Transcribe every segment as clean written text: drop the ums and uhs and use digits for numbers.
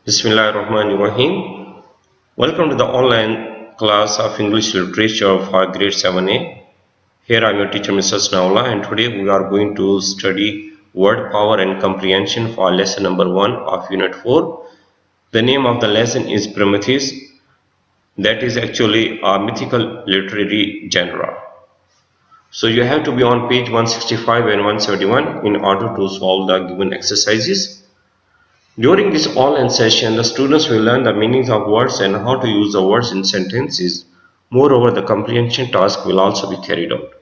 Bismillahirrahmanirrahim. Welcome to the online class of English Literature for grade 7A. Here I am your teacher Mr. Snaula, and today we are going to study word power and comprehension for lesson number 1 of unit 4. The name of the lesson is Prometheus. That is actually a mythical literary genre. So you have to be on page 165 and 171 in order to solve the given exercises. During this online session, the students will learn the meanings of words and how to use the words in sentences. Moreover, the comprehension task will also be carried out.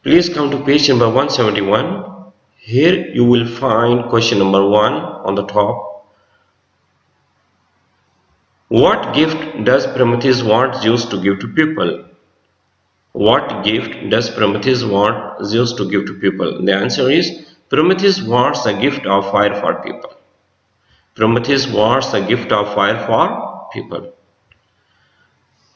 Please come to page number 171. Here you will find question number 1 on the top. What gift does Prometheus want Zeus to give to people? What gift does Prometheus want Zeus to give to people? The answer is Prometheus wants the gift of fire for people. Prometheus wants the gift of fire for people.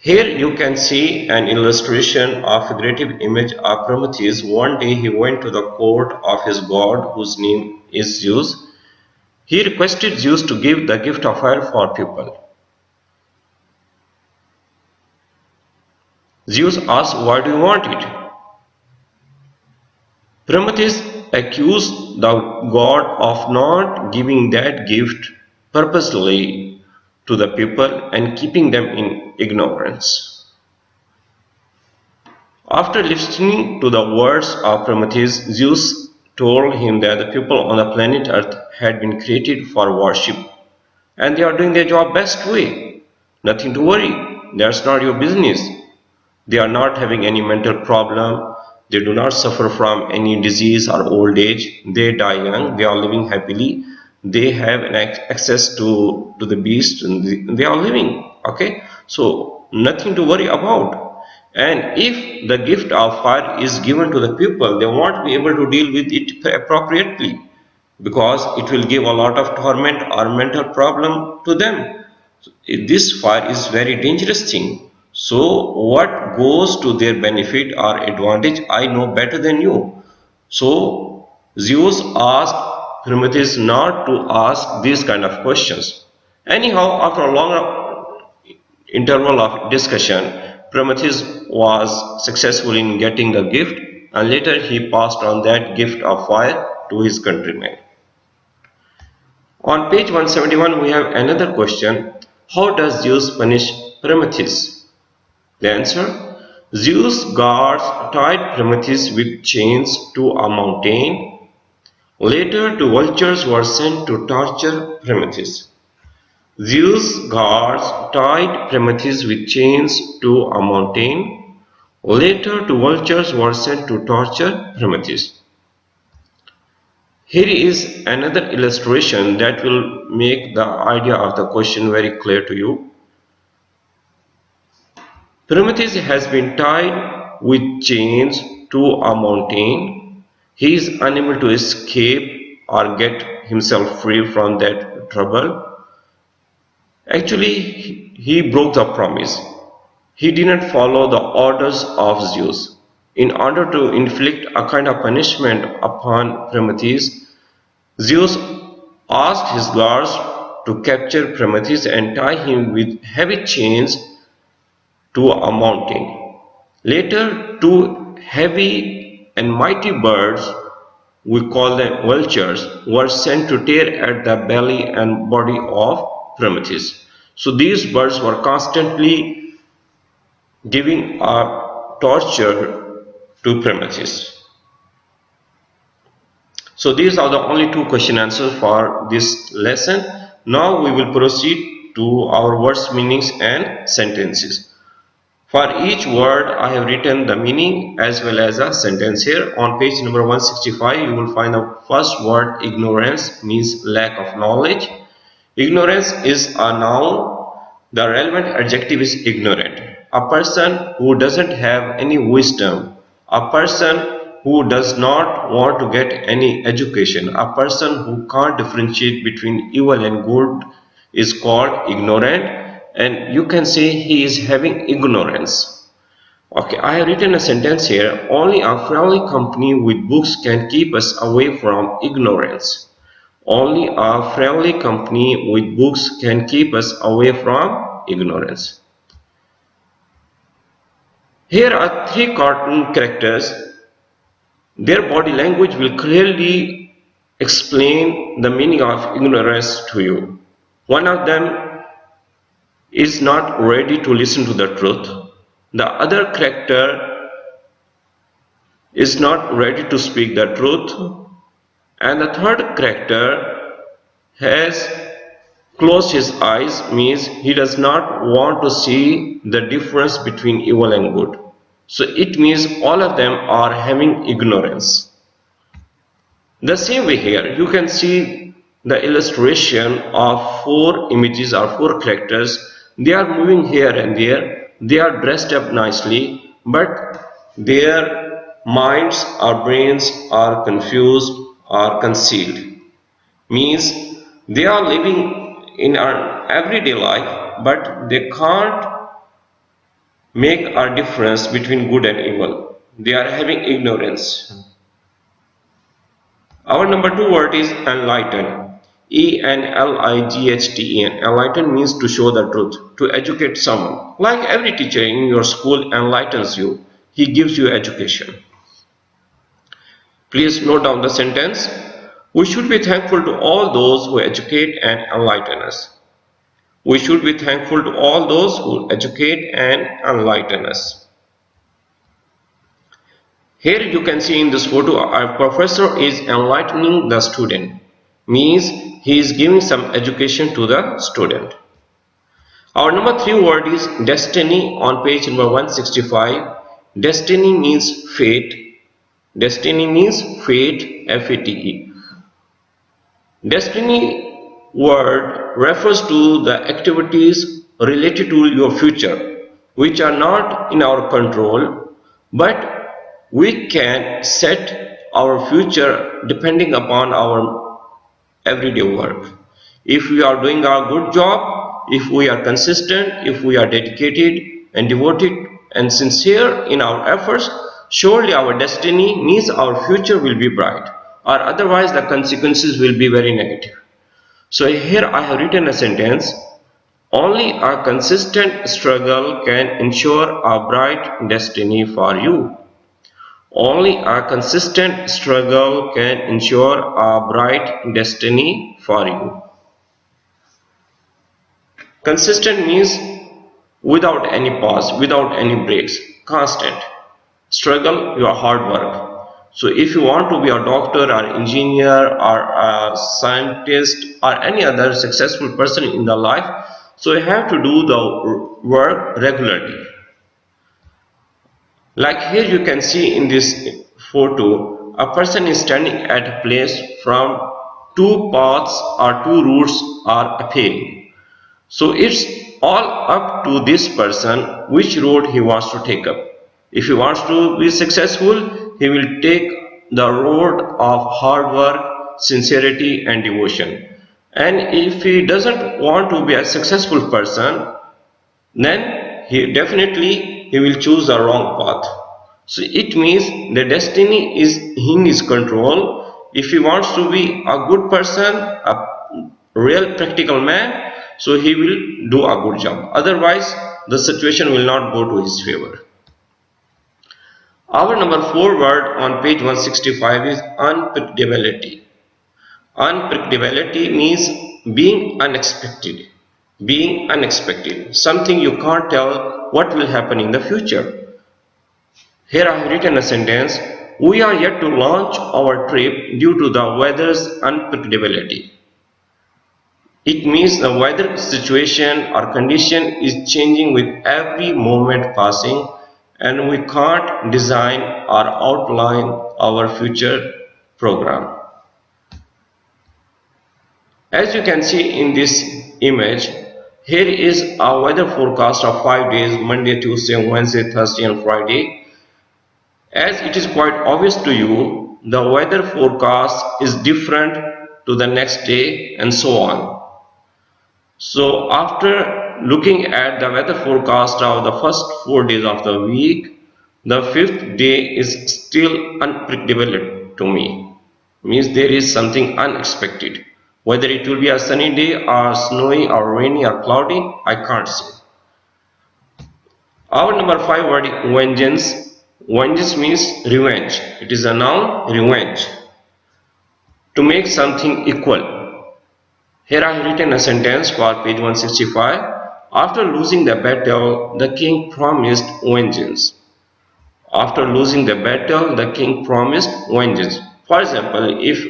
Here you can see an illustration of a figurative image of Prometheus. One day he went to the court of his god, whose name is Zeus. He requested Zeus to give the gift of fire for people. Zeus asked, "Why do you want it?" Prometheus accused the god of not giving that gift purposely to the people and keeping them in ignorance. After listening to the words of Prometheus, Zeus told him that the people on the planet Earth had been created for worship and they are doing their job best way. Nothing to worry, that's not your business. They are not having any mental problem. They do not suffer from any disease or old age. They die young. They are living happily. They have an access to the beast. And they are living. Okay. So nothing to worry about. And if the gift of fire is given to the people, they won't be able to deal with it appropriately because it will give a lot of torment or mental problem to them. This fire is very dangerous thing. So what goes to their benefit or advantage, I know better than you. So Zeus asked Prometheus not to ask these kind of questions. Anyhow, after a long interval of discussion, Prometheus was successful in getting the gift, and later he passed on that gift of fire to his countrymen. On page 171 we have another question. How does Zeus punish Prometheus? The answer: Zeus' guards tied Prometheus with chains to a mountain. Later, two vultures were sent to torture Prometheus. Zeus' guards tied Prometheus with chains to a mountain. Later, two vultures were sent to torture Prometheus. Here is another illustration that will make the idea of the question very clear to you. Prometheus has been tied with chains to a mountain. He is unable to escape or get himself free from that trouble. Actually, he broke the promise. He didn't follow the orders of Zeus. In order to inflict a kind of punishment upon Prometheus, Zeus asked his guards to capture Prometheus and tie him with heavy chains to a mountain. Later, two heavy and mighty birds, we call them vultures, were sent to tear at the belly and body of Prometheus. So these birds were constantly giving a torture to Prometheus. So these are the only two question answers for this lesson. Now we will proceed to our words, meanings and sentences. For each word I have written the meaning as well as a sentence here. On page number 165 you will find the first word ignorance, means lack of knowledge. Ignorance is a noun. The relevant adjective is ignorant. A person who doesn't have any wisdom. A person who does not want to get any education. A person who can't differentiate between evil and good is called ignorant. And you can say he is having ignorance. Okay, I have written a sentence here. Only a friendly company with books can keep us away from ignorance. Only a friendly company with books can keep us away from ignorance. Here are three cartoon characters. Their body language will clearly explain the meaning of ignorance to you. One of them is not ready to listen to the truth. The other character is not ready to speak the truth. And the third character has closed his eyes, means he does not want to see the difference between evil and good. So it means all of them are having ignorance. The same way here, you can see the illustration of four images or four characters. They are moving here and there. They are dressed up nicely, but their minds or brains are confused or concealed. Means they are living in our everyday life, but they can't make a difference between good and evil. They are having ignorance. Our number two word is enlighten. Enlighten. Enlighten means to show the truth, to educate someone. Like every teacher in your school enlightens you, he gives you education. Please note down the sentence. We should be thankful to all those who educate and enlighten us. We should be thankful to all those who educate and enlighten us. Here you can see in this photo, our professor is enlightening the student. Means he is giving some education to the student. Our number three word is destiny on page number 165. Destiny means fate. Destiny means fate, F-A-T-E. Destiny word refers to the activities related to your future, which are not in our control, but we can set our future depending upon our everyday work. If we are doing a good job, if we are consistent, if we are dedicated and devoted and sincere in our efforts, surely our destiny means our future will be bright, or otherwise the consequences will be very negative. So here I have written a sentence. Only a consistent struggle can ensure a bright destiny for you. Only a consistent struggle can ensure a bright destiny for you. Consistent means without any pause, without any breaks, constant. Struggle, your hard work. So if you want to be a doctor or engineer or a scientist or any other successful person in the life, so you have to do the work regularly. Like here you can see in this photo, a person is standing at a place from two paths or two routes are appearing. So it's all up to this person which road he wants to take up. If he wants to be successful, he will take the road of hard work, sincerity and devotion. And if he doesn't want to be a successful person, then he will choose the wrong path. So it means the destiny is in his control. If he wants to be a good person, a real practical man, so he will do a good job. Otherwise, the situation will not go to his favor. Our number four word on page 165 is unpredictability. Unpredictability means being unexpected. Being unexpected. Something you can't tell what will happen in the future. Here I have written a sentence. We are yet to launch our trip due to the weather's unpredictability. It means the weather situation or condition is changing with every moment passing, and we can't design or outline our future program. As you can see in this image, here is a weather forecast of 5 days, Monday, Tuesday, Wednesday, Thursday and Friday. As it is quite obvious to you, the weather forecast is different to the next day and so on. So after looking at the weather forecast of the first 4 days of the week, the fifth day is still unpredictable to me. Means there is something unexpected. Whether it will be a sunny day or snowy or rainy or cloudy, I can't say. Our number 5 word, vengeance. Vengeance means revenge. It is a noun, revenge. To make something equal. Here I have written a sentence for page 165. After losing the battle, the king promised vengeance. After losing the battle, the king promised vengeance. For example, if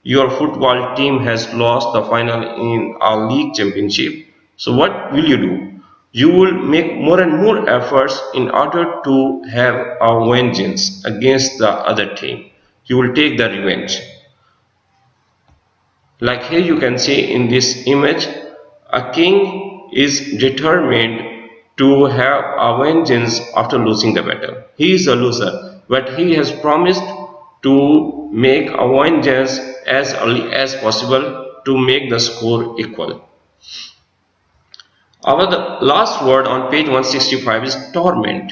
your football team has lost the final in a league championship, so what will you do? You will make more and more efforts in order to have a vengeance against the other team. You will take the revenge. Like here you can see in this image, a king is determined to have a vengeance after losing the battle. He is a loser, but he has promised to make a vengeance as early as possible to make the score equal. Our last word on page 165 is torment.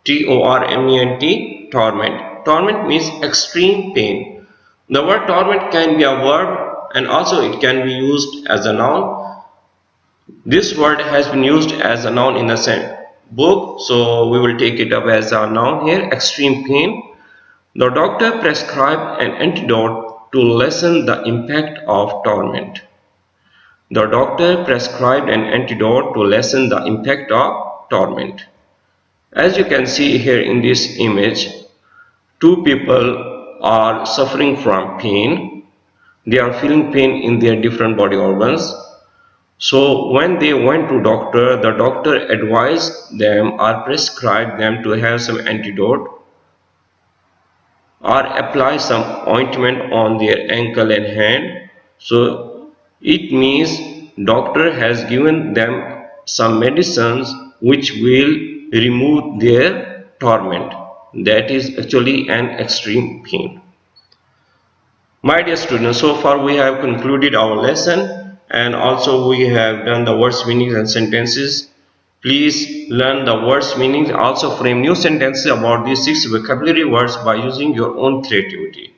Torment. Torment. Torment means extreme pain. The word torment can be a verb and also it can be used as a noun. This word has been used as a noun in the same book, so we will take it up as a noun here. Extreme pain. The doctor prescribed an antidote to lessen the impact of torment. The doctor prescribed an antidote to lessen the impact of torment. As you can see here in this image, two people are suffering from pain. They are feeling pain in their different body organs. So when they went to doctor, the doctor advised them or prescribed them to have some antidote or apply some ointment on their ankle and hand. So it means doctor has given them some medicines which will remove their torment. That is actually an extreme pain. My dear students, so far we have concluded our lesson and also we have done the words, meanings and sentences. Please learn the words, meanings, also frame new sentences about these 6 vocabulary words by using your own creativity.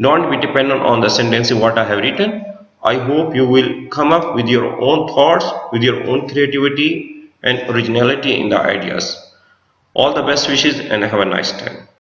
Don't be dependent on the sentences what I have written. I hope you will come up with your own thoughts, with your own creativity and originality in the ideas. All the best wishes and have a nice time.